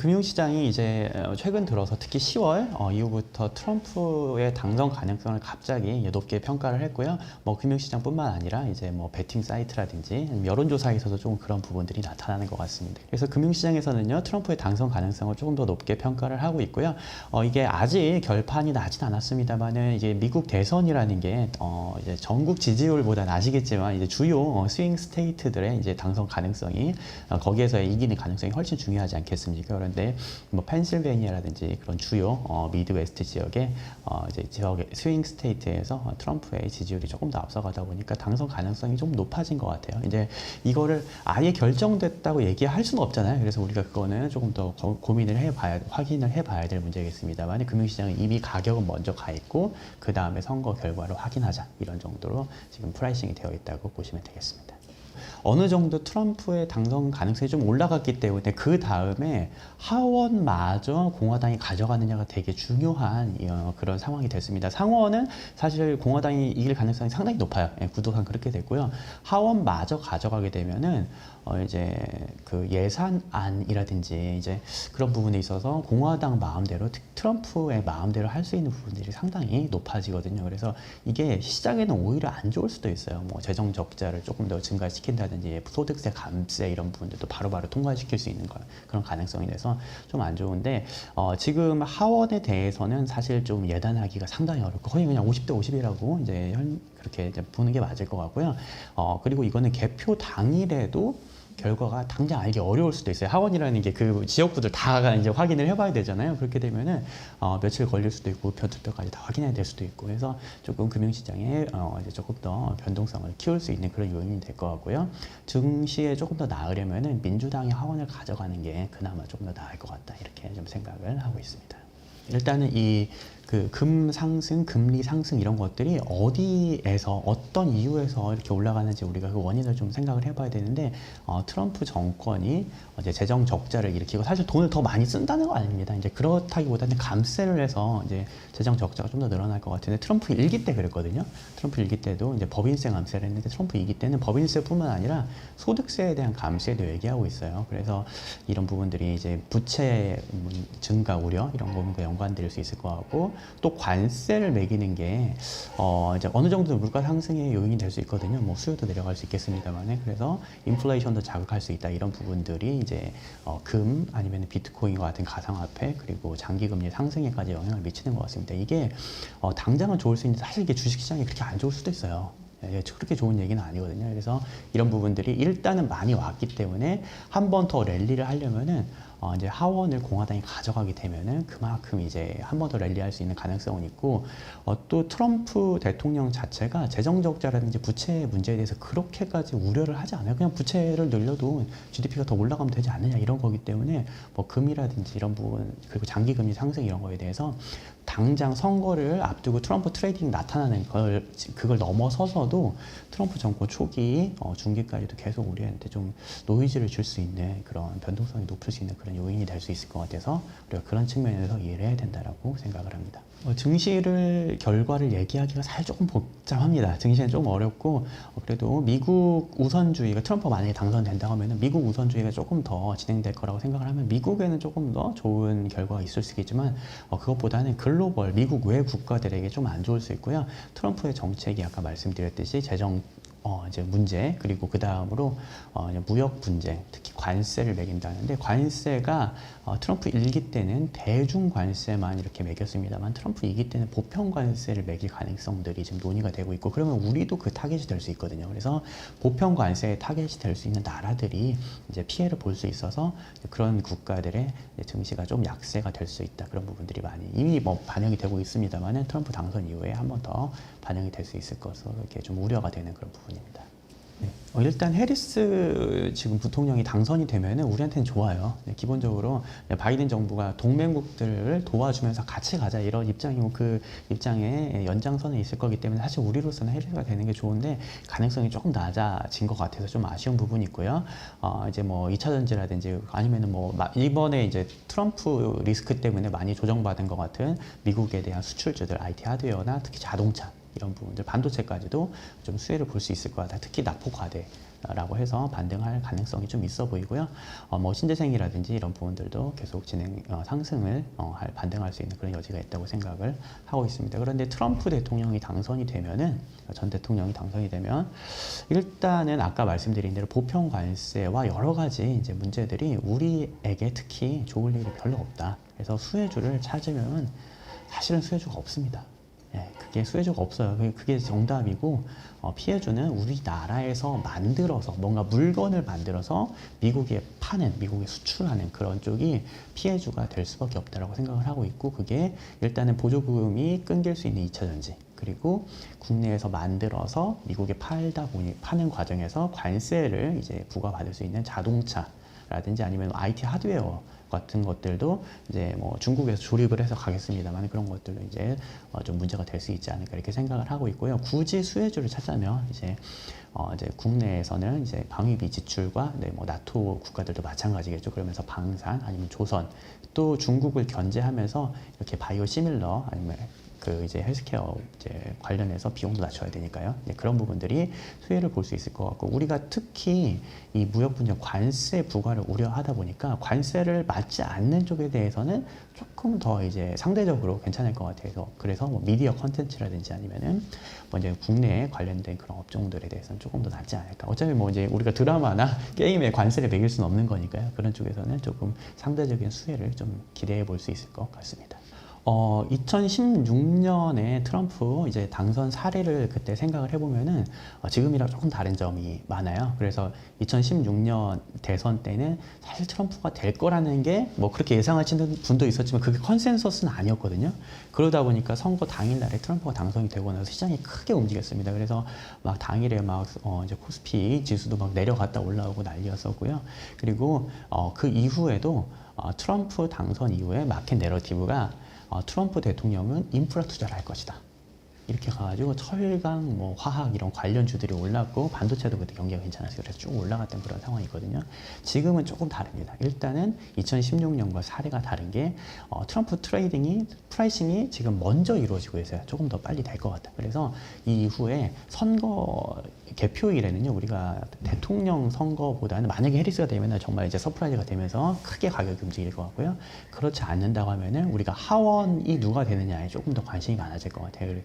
금융시장이 이제 최근 들어서 특히 10월 이후부터 트럼프의 당선 가능성을 갑자기 높게 평가를 했고요. 뭐 금융시장뿐만 아니라 이제 뭐 베팅 사이트라든지 여론조사에서도 조금 그런 부분들이 나타나는 것 같습니다. 그래서 금융시장에서는요, 트럼프의 당선 가능성을 조금 더 높게 평가를 하고 있고요. 이게 아직 결판이 나진 않았습니다만은 이게 미국 대선이라는 게 이제 전국 지지율보다는 아시겠지만 이제 주요 스윙 스테이트들의 이제 당선 가능성이 거기에서 이기는 가능성이 훨씬 중요하지 않겠습니까? 그런데 뭐 펜실베니아라든지 그런 주요 미드웨스트 지역의 이제 지역의 스윙 스테이트에서 트럼프의 지지율이 조금 더 앞서가다 보니까 당선 가능성이 좀 높아진 것 같아요. 이제 이거를 아예 결정됐다고 얘기할 수는 없잖아요. 그래서 우리가 그거는 조금 더 고민을 해봐야, 확인을 해봐야 될 문제겠습니다만, 금융시장은 이미 가격은 먼저 가 있고 그 다음에 선거 결과를 확인하자, 이런 정도로 지금 프라이싱이 되어 있다고 보시면 되겠습니다. 어느 정도 트럼프의 당선 가능성이 좀 올라갔기 때문에 그 다음에 하원마저 공화당이 가져가느냐가 되게 중요한 그런 상황이 됐습니다. 상원은 사실 공화당이 이길 가능성이 상당히 높아요. 구도상 그렇게 됐고요. 하원마저 가져가게 되면은 이제 그 예산안이라든지 이제 그런 부분에 있어서 공화당 마음대로, 트럼프의 마음대로 할 수 있는 부분들이 상당히 높아지거든요. 그래서 이게 시장에는 오히려 안 좋을 수도 있어요. 뭐 재정 적자를 조금 더 증가시킨다든지 소득세 감세 이런 부분들도 바로바로 통과시킬 수 있는 그런 가능성이 돼서 좀 안 좋은데, 지금 하원에 대해서는 사실 좀 예단하기가 상당히 어렵고 거의 그냥 50대 50이라고 이제 그렇게 이제 보는 게 맞을 것 같고요. 그리고 이거는 개표 당일에도 결과가 당장 알기 어려울 수도 있어요. 하원이라는 게 그 지역구들 다 이제 확인을 해봐야 되잖아요. 그렇게 되면은 며칠 걸릴 수도 있고 표투표까지 다 확인해야 될 수도 있고 해서 조금 금융시장에 이제 조금 더 변동성을 키울 수 있는 그런 요인이 될 것 같고요. 증시에 조금 더 나으려면은 민주당이 하원을 가져가는 게 그나마 조금 더 나을 것 같다, 이렇게 좀 생각을 하고 있습니다. 일단은 이 그 금 상승, 금리 상승 이런 것들이 어디에서 어떤 이유에서 이렇게 올라가는지 우리가 그 원인을 좀 생각을 해봐야 되는데, 트럼프 정권이 이제 재정 적자를 일으키고, 사실 돈을 더 많이 쓴다는 거 아닙니다. 이제 그렇다기보다는 감세를 해서 이제 재정 적자가 좀 더 늘어날 것 같은데, 트럼프 1기 때 그랬거든요. 트럼프 1기 때도 이제 법인세 감세를 했는데, 트럼프 2기 때는 법인세뿐만 아니라 소득세에 대한 감세도 얘기하고 있어요. 그래서 이런 부분들이 이제 부채 증가 우려 이런 부분과 연관될 수 있을 것 같고, 또 관세를 매기는 게 이제 어느 정도 물가 상승의 요인이 될 수 있거든요. 뭐 수요도 내려갈 수 있겠습니다만, 그래서 인플레이션도 자극할 수 있다, 이런 부분들이 이제 금 아니면 비트코인과 같은 가상화폐 그리고 장기금리 상승에까지 영향을 미치는 것 같습니다. 이게 당장은 좋을 수 있는데 사실 이게 주식시장이 그렇게 안 좋을 수도 있어요. 그렇게 좋은 얘기는 아니거든요. 그래서 이런 부분들이 일단은 많이 왔기 때문에 한 번 더 랠리를 하려면은 이제 하원을 공화당이 가져가게 되면은 그만큼 이제 한 번 더 랠리할 수 있는 가능성은 있고, 또 트럼프 대통령 자체가 재정 적자라든지 부채 문제에 대해서 그렇게까지 우려를 하지 않아요. 그냥 부채를 늘려도 GDP가 더 올라가면 되지 않느냐, 이런 거기 때문에 뭐 금이라든지 이런 부분, 그리고 장기 금리 상승 이런 거에 대해서 당장 선거를 앞두고 트럼프 트레이딩 나타나는 그걸 넘어서서도 트럼프 정권 초기 중기까지도 계속 우리한테 좀 노이즈를 줄 수 있는 그런 변동성이 높을 수 있는 그런 요인이 될 수 있을 것 같아서 우리가 그런 측면에서 이해를 해야 된다라고 생각을 합니다. 증시를 결과를 얘기하기가 사실 조금 복잡합니다. 증시는 좀 어렵고, 그래도 미국 우선주의가, 트럼프 만약에 당선된다고 하면 미국 우선주의가 조금 더 진행될 거라고 생각을 하면 미국에는 조금 더 좋은 결과가 있을 수 있겠지만, 그것보다는 글로벌 미국 외 국가들에게 좀 안 좋을 수 있고요. 트럼프의 정책이 아까 말씀드렸듯이 재정 이제 문제, 그리고 그 다음으로 무역 분쟁, 특히 관세를 매긴다는데, 관세가 트럼프 1기 때는 대중 관세만 이렇게 매겼습니다만, 트럼프 2기 때는 보편 관세를 매길 가능성들이 지금 논의가 되고 있고, 그러면 우리도 그 타겟이 될 수 있거든요. 그래서 보편 관세의 타겟이 될 수 있는 나라들이 이제 피해를 볼 수 있어서 그런 국가들의 증시가 좀 약세가 될 수 있다, 그런 부분들이 많이 이미 뭐 반영이 되고 있습니다만은, 트럼프 당선 이후에 한 번 더 반영이 될 수 있을 것으로 이렇게 좀 우려가 되는 그런 부분입니다. 네. 일단 해리스 지금 부통령이 당선이 되면은 우리한테는 좋아요. 네, 기본적으로 바이든 정부가 동맹국들을 도와주면서 같이 가자, 이런 입장이고, 그 입장에 연장선에 있을 거기 때문에 사실 우리로서는 해리스가 되는 게 좋은데, 가능성이 조금 낮아진 것 같아서 좀 아쉬운 부분이 있고요. 이제 뭐 2차 전지라든지 아니면은 뭐 이번에 이제 트럼프 리스크 때문에 많이 조정받은 것 같은 미국에 대한 수출주들, IT 하드웨어나 특히 자동차 이런 부분들, 반도체까지도 좀 수혜를 볼 수 있을 것 같아요. 특히 낙폭과대 라고 해서 반등할 가능성이 좀 있어 보이고요. 뭐 신재생이라든지 이런 부분들도 계속 상승을 반등할 수 있는 그런 여지가 있다고 생각을 하고 있습니다. 그런데 트럼프 대통령이 당선이 되면은 전 대통령이 당선이 되면 일단은 아까 말씀드린 대로 보편 관세와 여러 가지 이제 문제들이 우리에게 특히 좋을 일이 별로 없다. 그래서 수혜주를 찾으면 사실은 수혜주가 없습니다. 예, 그게 수혜주가 없어요. 그게 정답이고, 피해주는 우리나라에서 만들어서 뭔가 물건을 만들어서 미국에 파는, 미국에 수출하는 그런 쪽이 피해주가 될 수밖에 없다라고 생각을 하고 있고, 그게 일단은 보조금이 끊길 수 있는 2차 전지, 그리고 국내에서 만들어서 미국에 파는 과정에서 관세를 이제 부과받을 수 있는 자동차라든지 아니면 IT 하드웨어 같은 것들도 이제 뭐 중국에서 조립을 해서 가겠습니다만 그런 것들도 이제 좀 문제가 될 수 있지 않을까 이렇게 생각을 하고 있고요. 굳이 수혜주를 찾자면 이제 국내에서는 이제 방위비 지출과 뭐 나토 국가들도 마찬가지겠죠. 그러면서 방산 아니면 조선 또 중국을 견제하면서 이렇게 바이오 시밀러 아니면 그 이제 헬스케어 이제 관련해서 비용도 낮춰야 되니까요. 그런 부분들이 수혜를 볼 수 있을 것 같고, 우리가 특히 이 무역 분쟁 관세 부과를 우려하다 보니까 관세를 맞지 않는 쪽에 대해서는 조금 더 이제 상대적으로 괜찮을 것 같아서, 그래서 뭐 미디어 컨텐츠라든지 아니면은 뭐 이제 국내에 관련된 그런 업종들에 대해서는 조금 더 낫지 않을까. 어차피 뭐 이제 우리가 드라마나 게임에 관세를 매길 수는 없는 거니까요. 그런 쪽에서는 조금 상대적인 수혜를 좀 기대해 볼 수 있을 것 같습니다. 2016년에 트럼프 이제 당선 사례를 그때 생각을 해보면은 지금이랑 조금 다른 점이 많아요. 그래서 2016년 대선 때는 사실 트럼프가 될 거라는 게 뭐 그렇게 예상하시는 분도 있었지만 그게 컨센서스는 아니었거든요. 그러다 보니까 선거 당일날에 트럼프가 당선이 되고 나서 시장이 크게 움직였습니다. 그래서 막 당일에 막 이제 코스피 지수도 막 내려갔다 올라오고 난리였었고요. 그리고 그 이후에도 트럼프 당선 이후에 마켓 내러티브가 트럼프 대통령은 인프라 투자를 할 것이다. 이렇게 가가지고 철강, 뭐 화학 이런 관련주들이 올랐고 반도체도 그때 경기가 괜찮았어요. 그래서 쭉 올라갔던 그런 상황이거든요. 지금은 조금 다릅니다. 일단은 2016년과 사례가 다른 게 트럼프 프라이싱이 지금 먼저 이루어지고 있어요. 조금 더 빨리 될 것 같다. 그래서 이 이후에 선거 개표일에는요, 우리가 대통령 선거보다는 만약에 해리스가 되면 정말 이제 서프라이즈가 되면서 크게 가격이 움직일 것 같고요. 그렇지 않는다고 하면은 우리가 하원이 누가 되느냐에 조금 더 관심이 많아질 것 같아요.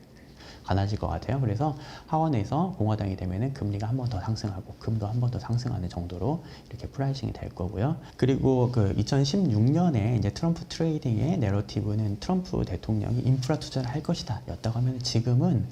그래서 하원에서 공화당이 되면은 금리가 한 번 더 상승하고 금도 한 번 더 상승하는 정도로 이렇게 프라이싱이 될 거고요. 그리고 그 2016년에 이제 트럼프 트레이딩의 내러티브는 트럼프 대통령이 인프라 투자를 할 것이다 였다고 하면 지금은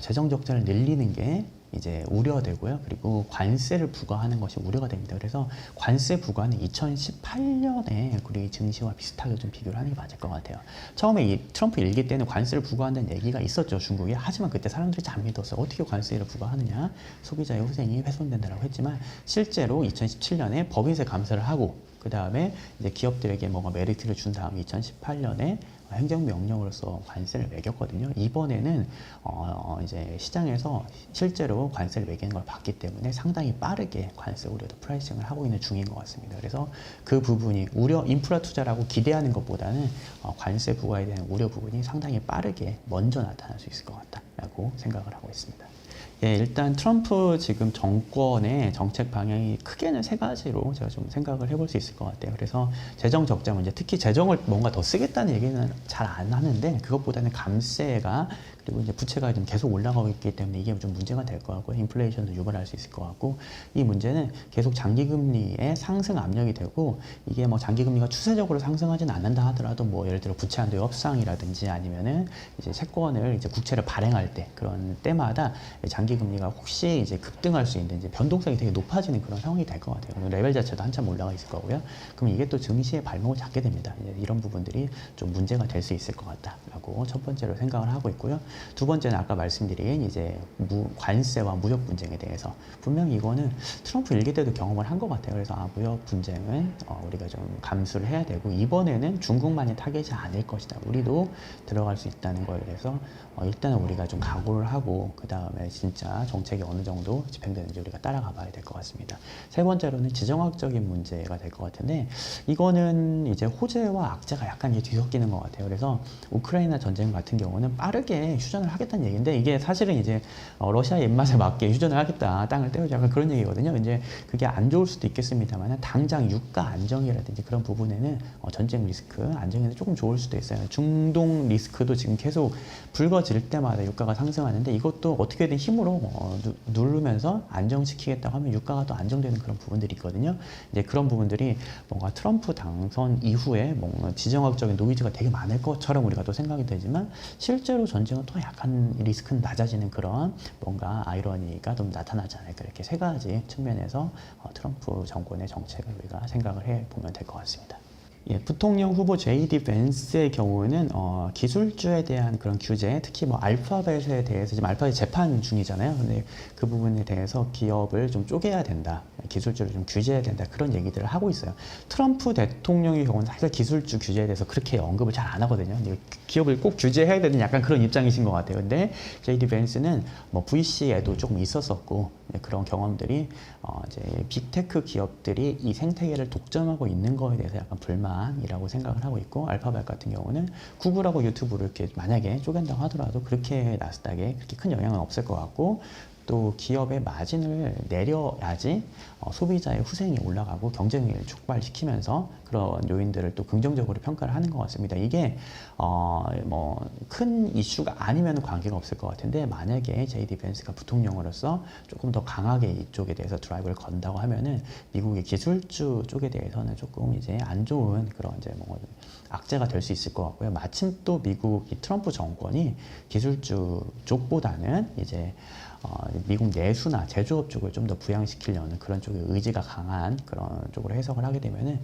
재정 적자를 늘리는 게 이제 우려되고요. 그리고 관세를 부과하는 것이 우려가 됩니다. 그래서 관세 부과는 2018년에 우리 증시와 비슷하게 좀 비교를 하는 게 맞을 것 같아요. 처음에 이 트럼프 일기 때는 관세를 부과한다는 얘기가 있었죠, 중국에. 하지만 그때 사람들이 잘 안 믿었어요. 어떻게 관세를 부과하느냐, 소비자의 후생이 훼손된다라고 했지만 실제로 2017년에 법인세 감사를 하고 그 다음에 이제 기업들에게 뭔가 메리트를 준 다음 2018년에 행정명령으로서 관세를 매겼거든요. 이번에는 이제 시장에서 실제로 관세를 매기는 걸 봤기 때문에 상당히 빠르게 관세 우려도 프라이싱을 하고 있는 중인 것 같습니다. 그래서 그 부분이 인프라 투자라고 기대하는 것보다는 관세 부과에 대한 우려 부분이 상당히 빠르게 먼저 나타날 수 있을 것 같다라고 생각을 하고 있습니다. 예, 일단 트럼프 지금 정권의 정책 방향이 크게는 세 가지로 제가 좀 생각을 해볼 수 있을 것 같아요. 그래서 재정 적자 문제, 특히 재정을 뭔가 더 쓰겠다는 얘기는 잘 안 하는데 그것보다는 감세가 그리고 이제 부채가 좀 계속 올라가고 있기 때문에 이게 좀 문제가 될 것 같고 인플레이션도 유발할 수 있을 것 같고 이 문제는 계속 장기금리의 상승 압력이 되고 이게 뭐 장기금리가 추세적으로 상승하진 않는다 하더라도 뭐 예를 들어 부채 한도 협상이라든지 아니면은 이제 채권을 이제 국채를 발행할 때 그런 때마다 장기금리가 혹시 이제 급등할 수 있는 이제 변동성이 되게 높아지는 그런 상황이 될 것 같아요. 레벨 자체도 한참 올라가 있을 거고요. 그럼 이게 또 증시의 발목을 잡게 됩니다. 이런 부분들이 좀 문제가 될 수 있을 것 같다라고 첫 번째로 생각을 하고 있고요. 두 번째는 아까 말씀드린 이제 관세와 무역 분쟁에 대해서 분명히 이거는 트럼프 일기 때도 경험을 한 것 같아요. 그래서 무역 분쟁은 우리가 좀 감수를 해야 되고 이번에는 중국만이 타겟이 아닐 것이다. 우리도 들어갈 수 있다는 거에 대해서 일단은 우리가 좀 각오를 하고 그 다음에 진짜 정책이 어느 정도 집행되는지 우리가 따라가 봐야 될 것 같습니다. 세 번째로는 지정학적인 문제가 될 것 같은데 이거는 이제 호재와 악재가 약간 뒤섞이는 것 같아요. 그래서 우크라이나 전쟁 같은 경우는 빠르게 휴전을 하겠다는 얘기인데 이게 사실은 이제 러시아의 입맛에 맞게 휴전을 하겠다, 땅을 떼어주자 약간 그런 얘기거든요. 이제 그게 안 좋을 수도 있겠습니다만 당장 유가 안정이라든지 그런 부분에는 전쟁 리스크 안정에는 조금 좋을 수도 있어요. 중동 리스크도 지금 계속 불거질 때마다 유가가 상승하는데 이것도 어떻게든 힘으로 누르면서 안정시키겠다고 하면 유가가 또 안정되는 그런 부분들이 있거든요. 이제 그런 부분들이 뭔가 트럼프 당선 이후에 뭔가 지정학적인 노이즈가 되게 많을 것처럼 우리가 또 생각이 되지만 실제로 전쟁은 또 약간 리스크는 낮아지는 그런 뭔가 아이러니가 좀 나타나지 않을까 이렇게 세 가지 측면에서 트럼프 정권의 정책을 우리가 생각을 해보면 될 것 같습니다. 예, 부통령 후보 JD 밴스의 경우는 기술주에 대한 그런 규제, 특히 뭐 알파벳에 대해서 지금 알파벳 재판 중이잖아요. 근데 그 부분에 대해서 기업을 좀 쪼개야 된다, 기술주를 좀 규제해야 된다 그런 얘기들을 하고 있어요. 트럼프 대통령의 경우는 사실 기술주 규제에 대해서 그렇게 언급을 잘 안 하거든요. 근데 기업을 꼭 규제해야 되는 약간 그런 입장이신 것 같아요. 근데 JD 밴스는 뭐 VC에도 조금 있었었고 그런 경험들이 이제 빅테크 기업들이 이 생태계를 독점하고 있는 거에 대해서 약간 불만이라고 생각을 하고 있고, 알파벳 같은 경우는 구글하고 유튜브를 이렇게 만약에 쪼갠다고 하더라도 그렇게 나스닥에 그렇게 큰 영향은 없을 것 같고, 또 기업의 마진을 내려야지 소비자의 후생이 올라가고 경쟁을 촉발시키면서 그런 요인들을 또 긍정적으로 평가를 하는 것 같습니다. 이게 뭐 큰 이슈가 아니면 관계가 없을 것 같은데 만약에 JD 밴스가 부통령으로서 조금 더 강하게 이쪽에 대해서 드라이브를 건다고 하면은 미국의 기술주 쪽에 대해서는 조금 이제 안 좋은 그런 이제 뭐 악재가 될 수 있을 것 같고요. 마침 또 미국 이 트럼프 정권이 기술주 쪽보다는 이제 미국 내수나 제조업 쪽을 좀 더 부양시키려는 그런 쪽의 의지가 강한 그런 쪽으로 해석을 하게 되면은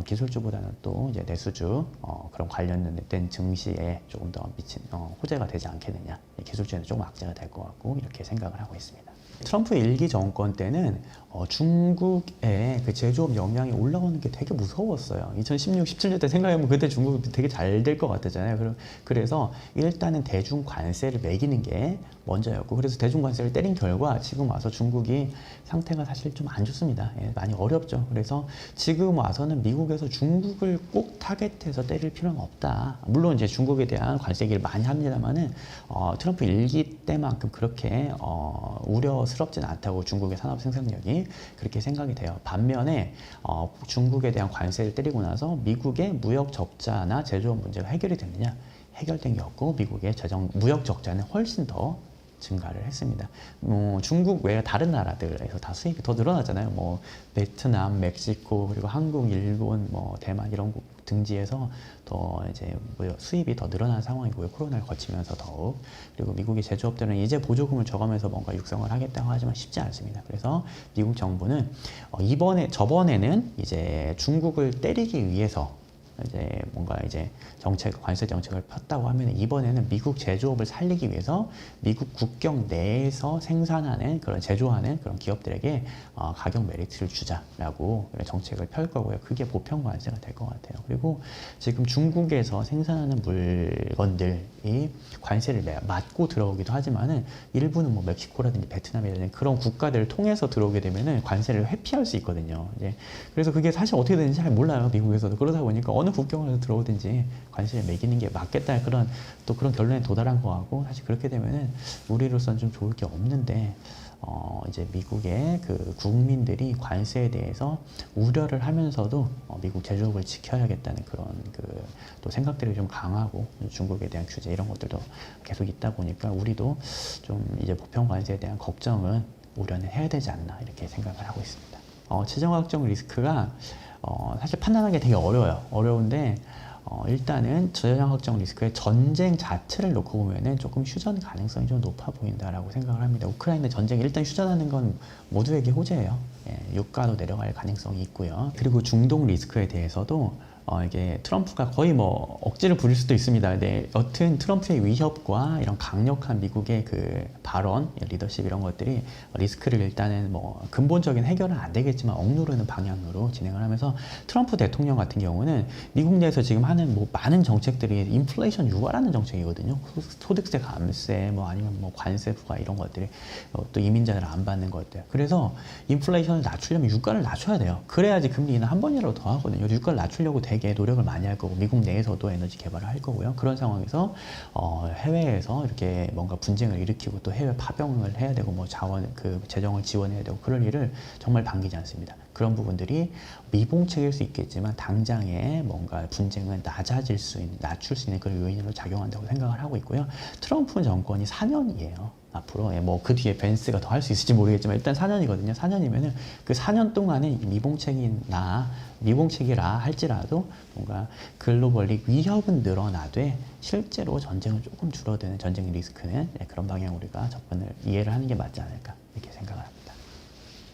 기술주보다는 또 이제 내수주 그런 관련된 증시에 조금 더 미친 호재가 되지 않겠느냐, 기술주에는 조금 악재가 될 것 같고 이렇게 생각을 하고 있습니다. 트럼프 1기 정권 때는 중국의 그 제조업 역량이 올라오는 게 되게 무서웠어요. 2016, 17년 때 생각해보면 그때 중국이 되게 잘 될 것 같았잖아요. 그래서 일단은 대중 관세를 매기는 게 먼저였고, 그래서 대중 관세를 때린 결과 지금 와서 중국이 상태가 사실 좀 안 좋습니다. 예, 많이 어렵죠. 그래서 지금 와서는 미국에서 중국을 꼭 타겟해서 때릴 필요는 없다. 물론 이제 중국에 대한 관세 얘기를 많이 합니다만은 트럼프 1기 때만큼 그렇게 우려스럽진 않다고, 중국의 산업 생산력이 그렇게 생각이 돼요. 반면에 중국에 대한 관세를 때리고 나서 미국의 무역 적자나 제조업 문제가 해결이 됐느냐? 해결된 게 없고 미국의 무역 적자는 훨씬 더 증가를 했습니다. 중국 외에 다른 나라들에서 다 수입이 더 늘어나잖아요. 뭐 베트남, 멕시코, 그리고 한국, 일본, 뭐 대만 이런 등지에서 더 이제 수입이 더 늘어난 상황이고요. 코로나를 거치면서 더욱. 그리고 미국의 제조업들은 이제 보조금을 줘가면서 뭔가 육성을 하겠다고 하지만 쉽지 않습니다. 그래서 미국 정부는 저번에는 이제 중국을 때리기 위해서 이제 뭔가 이제 관세 정책을 폈다고 하면, 이번에는 미국 제조업을 살리기 위해서 미국 국경 내에서 생산하는 그런 제조하는 그런 기업들에게 가격 메리트를 주자라고 정책을 펼 거고요. 그게 보편 관세가 될 것 같아요. 그리고 지금 중국에서 생산하는 물건들이 관세를 맞고 들어오기도 하지만은 일부는 뭐 멕시코라든지 베트남이라든지 그런 국가들을 통해서 들어오게 되면은 관세를 회피할 수 있거든요. 이제 그래서 그게 사실 어떻게 되는지 잘 몰라요, 미국에서도. 그러다 보니까 어느 국경으로 들어오든지 관세를 매기는 게 맞겠다, 그런 결론에 도달한 거 같고, 사실 그렇게 되면은 우리로서는 좀 좋을 게 없는데 이제 미국의 그 국민들이 관세에 대해서 우려를 하면서도 미국 제조업을 지켜야겠다는 그런 또 생각들이 좀 강하고, 중국에 대한 규제 이런 것들도 계속 있다 보니까 우리도 좀 이제 보편 관세에 대한 걱정은 우려는 해야 되지 않나 이렇게 생각을 하고 있습니다. 지정학적 리스크가 사실 판단하기 되게 어려운데 일단은 지정학적 리스크의 전쟁 자체를 놓고 보면은 조금 휴전 가능성이 좀 높아 보인다라고 생각을 합니다. 우크라이나 전쟁이 일단 휴전하는 건 모두에게 호재예요. 예, 유가도 내려갈 가능성이 있고요. 그리고 중동 리스크에 대해서도 이게 트럼프가 거의 뭐 억지를 부릴 수도 있습니다. 근데 여튼 트럼프의 위협과 이런 강력한 미국의 그 발언, 리더십 이런 것들이 리스크를 일단은 뭐 근본적인 해결은 안 되겠지만 억누르는 방향으로 진행을 하면서, 트럼프 대통령 같은 경우는 미국 내에서 지금 하는 뭐 많은 정책들이 인플레이션 유발하는 정책이거든요. 소득세 감세, 뭐 아니면 뭐 관세 부과 이런 것들이, 또 이민자들 안 받는 것들. 그래서 인플레이션을 낮추려면 유가를 낮춰야 돼요. 그래야지 금리 인하 한 번이라도 더 하거든요. 유가를 낮추려고 되게 노력을 많이 할 거고 미국 내에서도 에너지 개발을 할 거고요. 그런 상황에서 해외에서 이렇게 뭔가 분쟁을 일으키고 또 해외 파병을 해야 되고 뭐 자원 그 재정을 지원해야 되고 그럴 일을 정말 반기지 않습니다. 그런 부분들이 미봉책일 수 있겠지만 당장에 뭔가 분쟁은 낮출 수 있는 그런 요인으로 작용한다고 생각을 하고 있고요. 트럼프 정권이 4년이에요. 앞으로 뭐 그 뒤에 벤스가 더 할 수 있을지 모르겠지만 일단 4년이거든요. 4년이면은 그 4년 동안에 미봉책이라 할지라도 뭔가 글로벌리 위협은 늘어나되 실제로 전쟁은 조금 줄어드는 전쟁 리스크는 그런 방향 우리가 접근을 이해를 하는 게 맞지 않을까 이렇게 생각을 합니다.